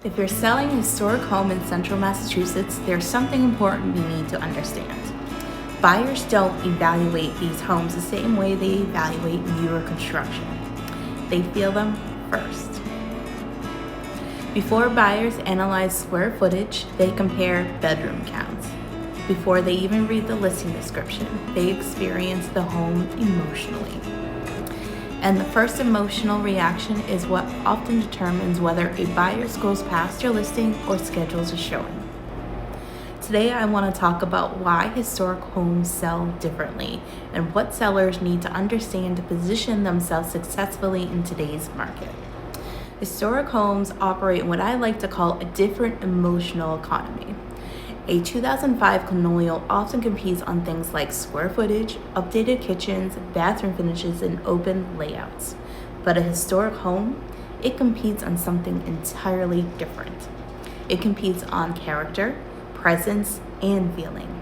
If you're selling a historic home in central Massachusetts, there's something important you need to understand. Buyers don't evaluate these homes the same way they evaluate newer construction. They feel them first. Before buyers analyze square footage, they compare bedroom counts. Before they even read the listing description, they experience the home emotionally. And the first emotional reaction is what often determines whether a buyer scrolls past your listing or schedules a showing. Today, I want to talk about why historic homes sell differently and what sellers need to understand to position themselves successfully in today's market. Historic homes operate in what I like to call a different emotional economy. A 2005 colonial often competes on things like square footage, updated kitchens, bathroom finishes, and open layouts. But a historic home, it competes on something entirely different. It competes on character, presence, and feeling.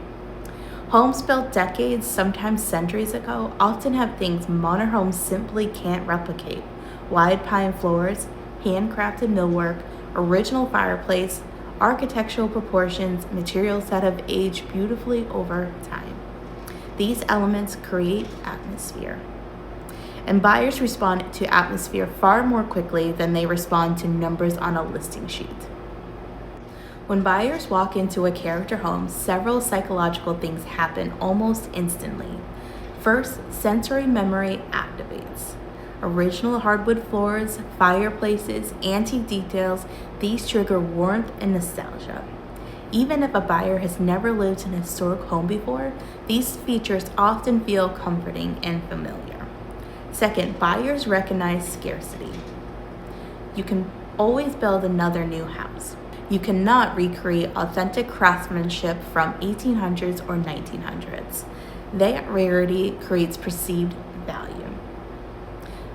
Homes built decades, sometimes centuries ago, often have things modern homes simply can't replicate. Wide pine floors, handcrafted millwork, original fireplace, architectural proportions, materials that have aged beautifully over time. These elements create atmosphere. And buyers respond to atmosphere far more quickly than they respond to numbers on a listing sheet. When buyers walk into a character home, several psychological things happen almost instantly. First, sensory memory activates. Original hardwood floors, fireplaces, antique details, these trigger warmth and nostalgia. Even if a buyer has never lived in a historic home before, these features often feel comforting and familiar. Second, buyers recognize scarcity. You can always build another new house. You cannot recreate authentic craftsmanship from 1800s or 1900s. That rarity creates perceived value.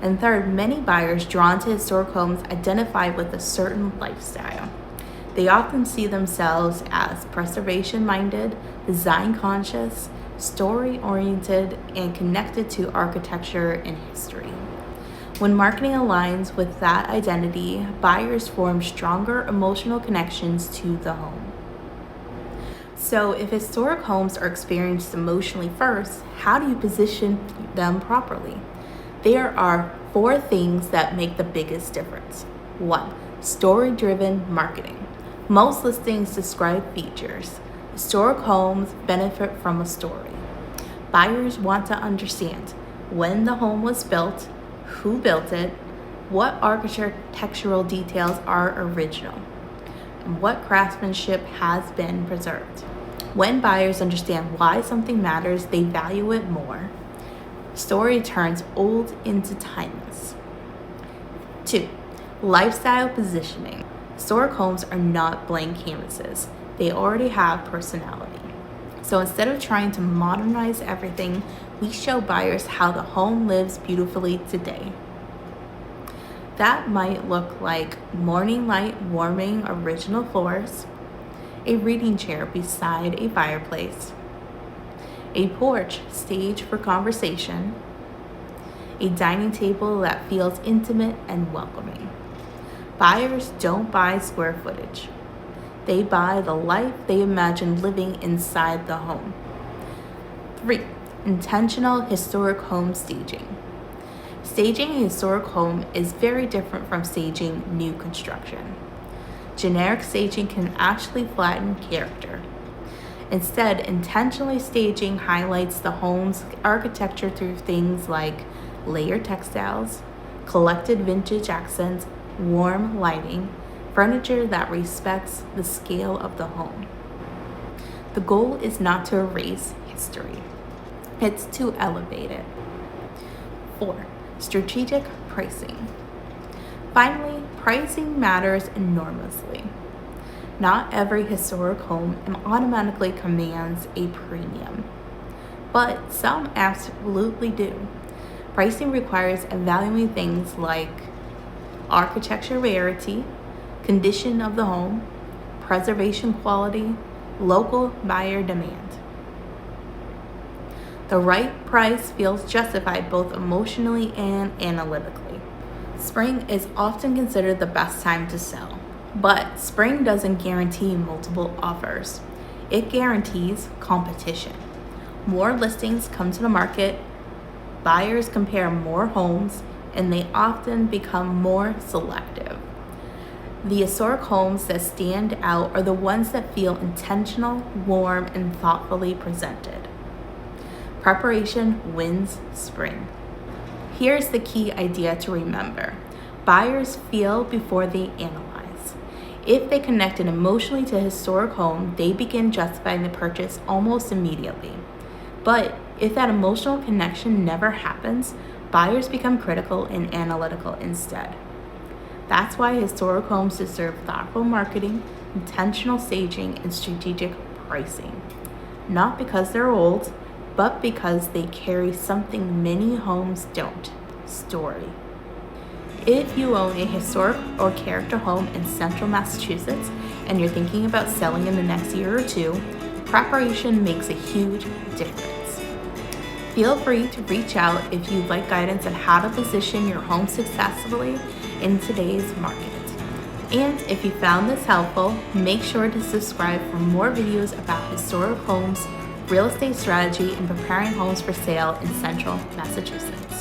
And third, many buyers drawn to historic homes identify with a certain lifestyle. They often see themselves as preservation-minded, design-conscious, story-oriented, and connected to architecture and history. When marketing aligns with that identity, buyers form stronger emotional connections to the home. So if historic homes are experienced emotionally first, how do you position them properly? There are 4 things that make the biggest difference. 1. Story-driven marketing. Most listings describe features. Historic homes benefit from a story. Buyers want to understand when the home was built, who built it, what architectural details are original, and what craftsmanship has been preserved. When buyers understand why something matters, they value it more. Story turns old into timeless. 2. Lifestyle positioning. Historic homes are not blank canvases. They already have personality. So instead of trying to modernize everything, we show buyers how the home lives beautifully today. That might look like morning light warming original floors, a reading chair beside a fireplace, a porch staged for conversation, a dining table that feels intimate and welcoming. Buyers don't buy square footage. They buy the life they imagine living inside the home. 3. Intentional historic home staging. Staging a historic home is very different from staging new construction. Generic staging can actually flatten character. Instead, intentionally staging highlights the home's architecture through things like layered textiles, collected vintage accents, warm lighting, furniture that respects the scale of the home. The goal is not to erase history. It's to elevate it. 4. Strategic pricing. Finally, pricing matters enormously. Not every historic home automatically commands a premium, but some absolutely do. Pricing requires evaluating things like architecture rarity, condition of the home, preservation quality, local buyer demand. The right price feels justified both emotionally and analytically. Spring is often considered the best time to sell. But spring doesn't guarantee multiple offers. It guarantees competition. More listings come to the market, buyers compare more homes, and they often become more selective. The historic homes that stand out are the ones that feel intentional, warm, and thoughtfully presented. Preparation wins spring. Here's the key idea to remember. Buyers feel before they analyze. If they connected emotionally to a historic home, they begin justifying the purchase almost immediately. But if that emotional connection never happens, buyers become critical and analytical instead. That's why historic homes deserve thoughtful marketing, intentional staging, and strategic pricing. Not because they're old, but because they carry something many homes don't: story. If you own a historic or character home in central Massachusetts and you're thinking about selling in the next year or two, preparation makes a huge difference. Feel free to reach out if you'd like guidance on how to position your home successfully in today's market. And if you found this helpful, make sure to subscribe for more videos about historic homes, real estate strategy, and preparing homes for sale in central Massachusetts.